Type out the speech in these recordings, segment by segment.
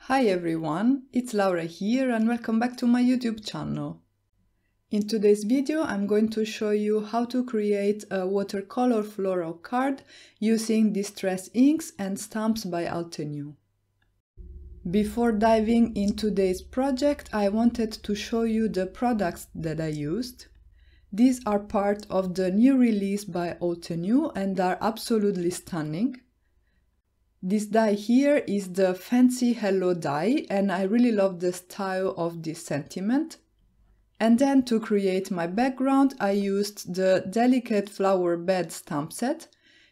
Hi everyone, it's Laura here and welcome back to my YouTube channel. In today's video I'm going to show you how to create a watercolor floral card using distress inks and stamps by Altenew. Before diving into today's project, I wanted to show you the products that I used. These are part of the new release by Altenew and are absolutely stunning. This die here is the Fancy Hello die and I really love the style of this sentiment. And then to create my background I used the Delicate Flower Bed stamp set.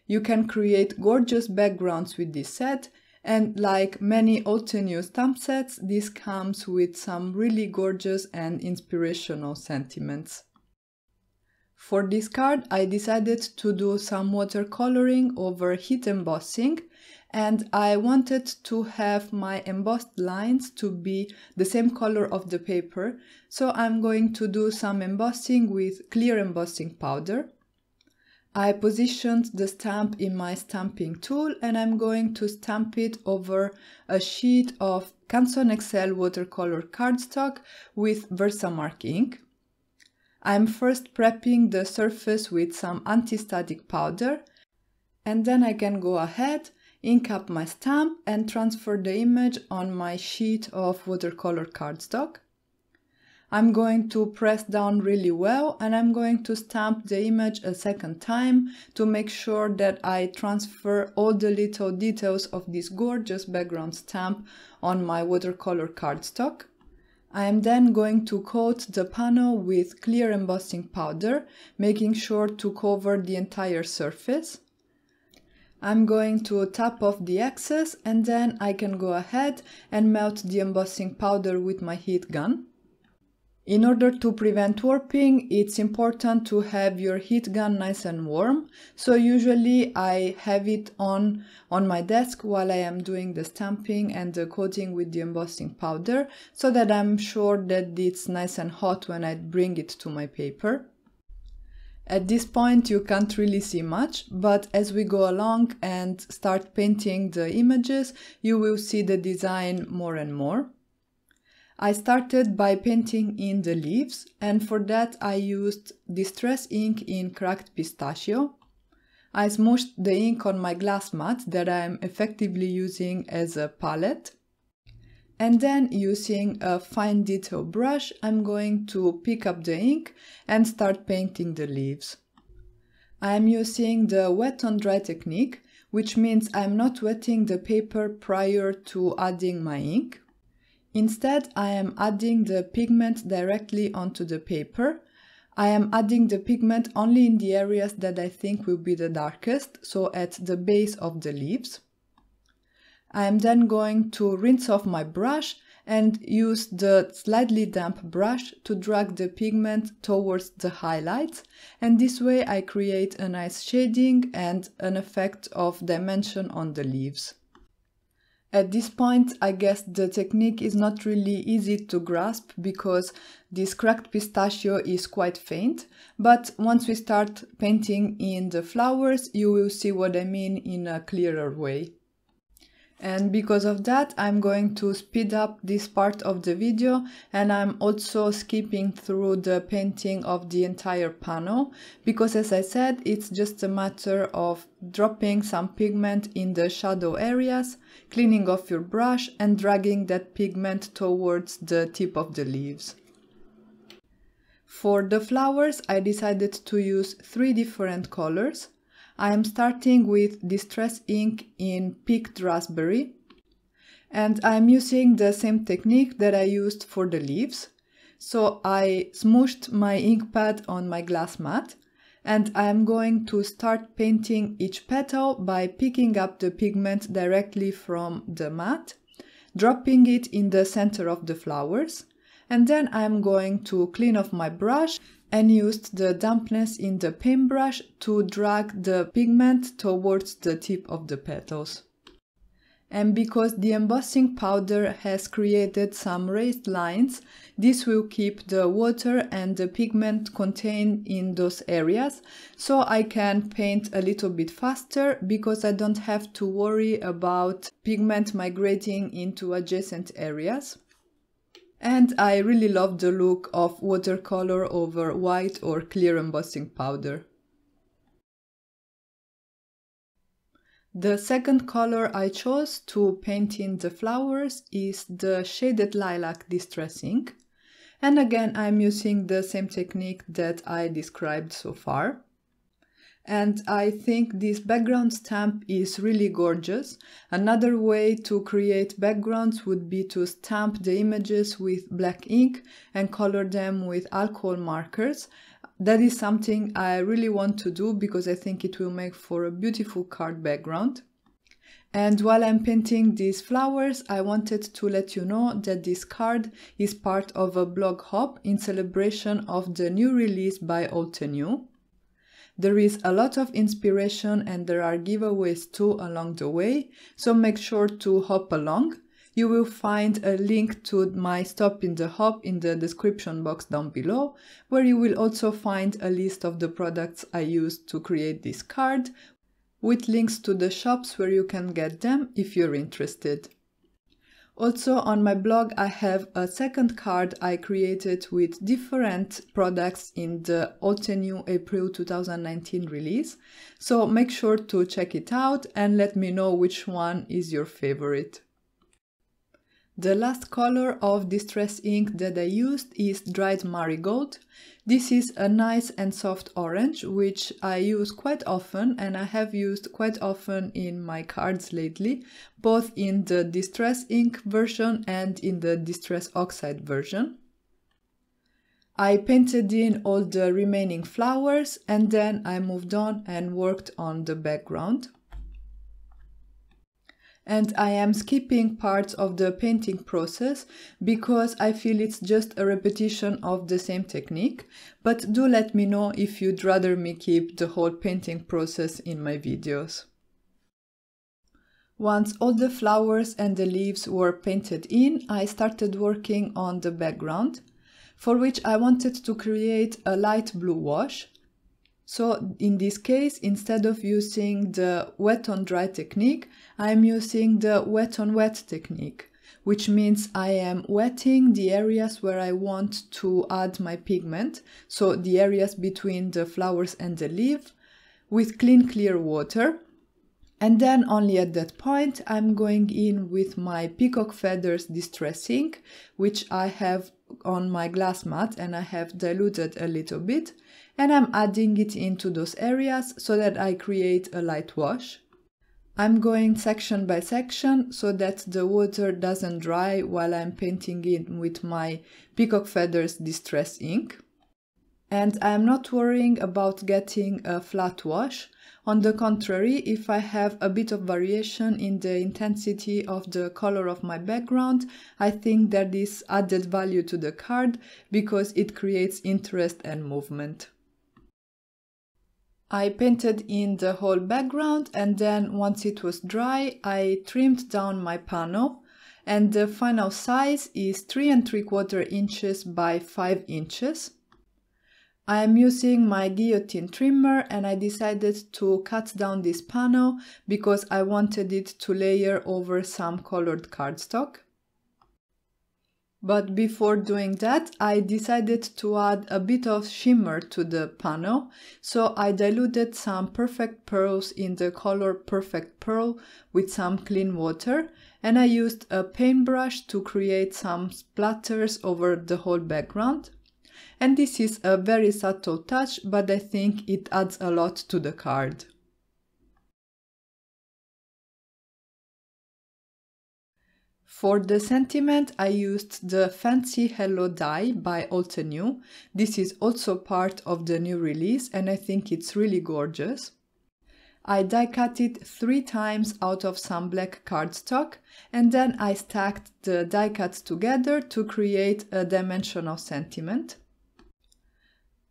You can create gorgeous backgrounds with this set, and like many Altenew stamp sets, this comes with some really gorgeous and inspirational sentiments. For this card I decided to do some watercoloring over heat embossing, and I wanted to have my embossed lines to be the same color of the paper, so I'm going to do some embossing with clear embossing powder. I positioned the stamp in my stamping tool and I'm going to stamp it over a sheet of Canson XL watercolor cardstock with VersaMark ink. I'm first prepping the surface with some anti-static powder, and then I can go ahead, ink up my stamp and transfer the image on my sheet of watercolor cardstock. I'm going to press down really well and I'm going to stamp the image a second time to make sure that I transfer all the little details of this gorgeous background stamp on my watercolor cardstock. I am then going to coat the panel with clear embossing powder, making sure to cover the entire surface. I'm going to tap off the excess and then I can go ahead and melt the embossing powder with my heat gun. In order to prevent warping, it's important to have your heat gun nice and warm, so usually I have it on my desk while I am doing the stamping and the coating with the embossing powder, so that I'm sure that it's nice and hot when I bring it to my paper. At this point you can't really see much, but as we go along and start painting the images, you will see the design more and more. I started by painting in the leaves, and for that I used distress ink in Cracked Pistachio. I smooshed the ink on my glass mat that I am effectively using as a palette. And then, using a fine detail brush, I'm going to pick up the ink and start painting the leaves. I am using the wet on dry technique, which means I'm not wetting the paper prior to adding my ink. Instead, I am adding the pigment directly onto the paper. I am adding the pigment only in the areas that I think will be the darkest, so at the base of the leaves. I am then going to rinse off my brush and use the slightly damp brush to drag the pigment towards the highlights, and this way I create a nice shading and an effect of dimension on the leaves. At this point, I guess the technique is not really easy to grasp because this Cracked Pistachio is quite faint, but once we start painting in the flowers, you will see what I mean in a clearer way. And because of that, I'm going to speed up this part of the video, and I'm also skipping through the painting of the entire panel, because as I said, it's just a matter of dropping some pigment in the shadow areas, cleaning off your brush and dragging that pigment towards the tip of the leaves. For the flowers, I decided to use 3 different colors. I am starting with distress ink in Picked Raspberry, and I am using the same technique that I used for the leaves. So I smooshed my ink pad on my glass mat, and I am going to start painting each petal by picking up the pigment directly from the mat, dropping it in the center of the flowers, and then I am going to clean off my brush and used the dampness in the paintbrush to drag the pigment towards the tip of the petals. And because the embossing powder has created some raised lines, this will keep the water and the pigment contained in those areas, so I can paint a little bit faster because I don't have to worry about pigment migrating into adjacent areas. And I really love the look of watercolor over white or clear embossing powder. The second color I chose to paint in the flowers is the shaded lilac distress ink. And again, I'm using the same technique that I described so far. And I think this background stamp is really gorgeous. Another way to create backgrounds would be to stamp the images with black ink and color them with alcohol markers. That is something I really want to do because I think it will make for a beautiful card background. And while I'm painting these flowers, I wanted to let you know that this card is part of a blog hop in celebration of the new release by Altenew. There is a lot of inspiration and there are giveaways too along the way, so make sure to hop along. You will find a link to my stop in the hop in the description box down below, where you will also find a list of the products I used to create this card, with links to the shops where you can get them if you're interested. Also on my blog I have a second card I created with different products in the Altenew April 2019 release, so make sure to check it out and let me know which one is your favorite. The last color of distress ink that I used is dried Marigold. This is a nice and soft orange, which I use quite often and I have used quite often in my cards lately, both in the distress ink version and in the distress oxide version. I painted in all the remaining flowers and then I moved on and worked on the background. And I am skipping parts of the painting process because I feel it's just a repetition of the same technique, but do let me know if you'd rather me keep the whole painting process in my videos. Once all the flowers and the leaves were painted in, I started working on the background, for which I wanted to create a light blue wash. So in this case, instead of using the wet on dry technique, I am using the wet on wet technique, which means I am wetting the areas where I want to add my pigment, so the areas between the flowers and the leaf, with clean clear water. And then only at that point I'm going in with my Peacock Feathers Distress Ink, which I have on my glass mat and I have diluted a little bit. And I'm adding it into those areas so that I create a light wash. I'm going section by section so that the water doesn't dry while I'm painting in with my Peacock Feathers Distress Ink. And I'm not worrying about getting a flat wash. On the contrary, if I have a bit of variation in the intensity of the color of my background, I think that is added value to the card because it creates interest and movement. I painted in the whole background and then once it was dry, I trimmed down my panel and the final size is 3 3/4 inches by 5 inches. I am using my guillotine trimmer and I decided to cut down this panel because I wanted it to layer over some colored cardstock. But before doing that, I decided to add a bit of shimmer to the panel, so I diluted some Perfect Pearls in the color Perfect Pearl with some clean water, and I used a paintbrush to create some splatters over the whole background. And this is a very subtle touch, but I think it adds a lot to the card. For the sentiment, I used the Fancy Hello die by Altenew. This is also part of the new release and I think it's really gorgeous. I die cut it 3 times out of some black cardstock and then I stacked the die cuts together to create a dimensional sentiment.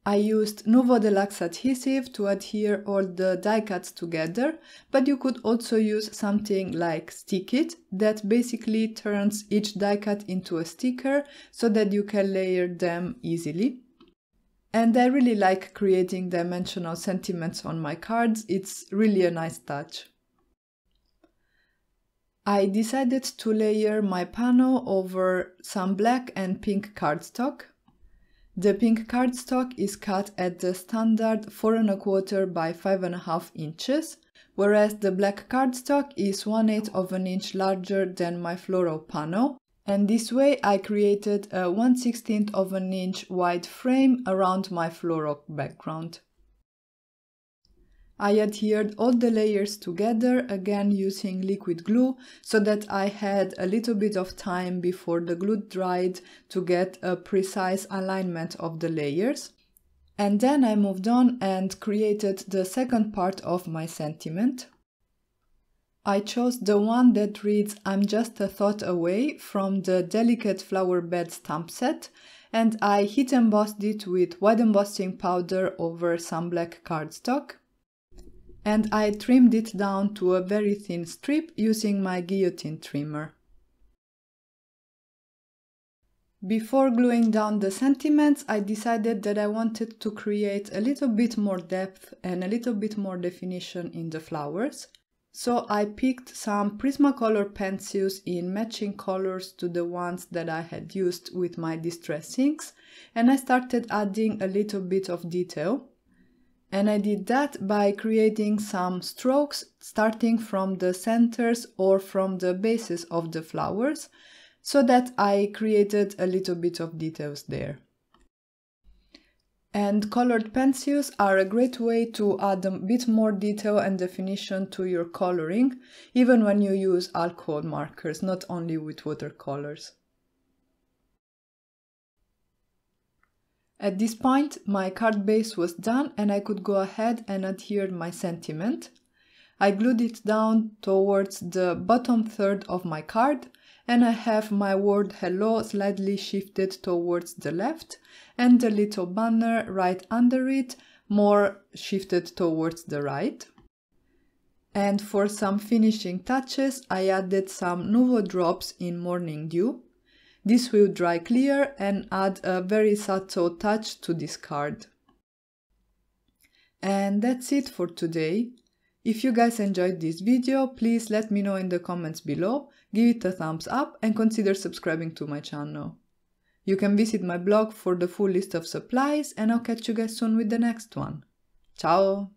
I used Nuvo Deluxe adhesive to adhere all the die cuts together, but you could also use something like Stick It that basically turns each die cut into a sticker so that you can layer them easily. And I really like creating dimensional sentiments on my cards, it's really a nice touch. I decided to layer my panel over some black and pink cardstock. The pink cardstock is cut at the standard 4¼ by 5½ inches, whereas the black cardstock is 1/8 of an inch larger than my floral panel, and this way I created a 1/16 of an inch wide frame around my floral background. I adhered all the layers together, again using liquid glue, so that I had a little bit of time before the glue dried to get a precise alignment of the layers. And then I moved on and created the second part of my sentiment. I chose the one that reads "I'm just a thought away" from the Delicate Flower Bed stamp set, and I heat embossed it with white embossing powder over some black cardstock. And I trimmed it down to a very thin strip using my guillotine trimmer. Before gluing down the sentiments, I decided that I wanted to create a little bit more depth and a little bit more definition in the flowers. So I picked some Prismacolor pencils in matching colors to the ones that I had used with my distress inks, and I started adding a little bit of detail. And I did that by creating some strokes starting from the centers or from the bases of the flowers, so that I created a little bit of details there. And colored pencils are a great way to add a bit more detail and definition to your coloring, even when you use alcohol markers, not only with watercolors. At this point, my card base was done and I could go ahead and adhere my sentiment. I glued it down towards the bottom third of my card, and I have my word hello slightly shifted towards the left and the little banner right under it more shifted towards the right. And for some finishing touches, I added some Nuvo drops in Morning Dew. This will dry clear and add a very subtle touch to this card. And that's it for today. If you guys enjoyed this video, please let me know in the comments below, give it a thumbs up and consider subscribing to my channel. You can visit my blog for the full list of supplies, and I'll catch you guys soon with the next one. Ciao!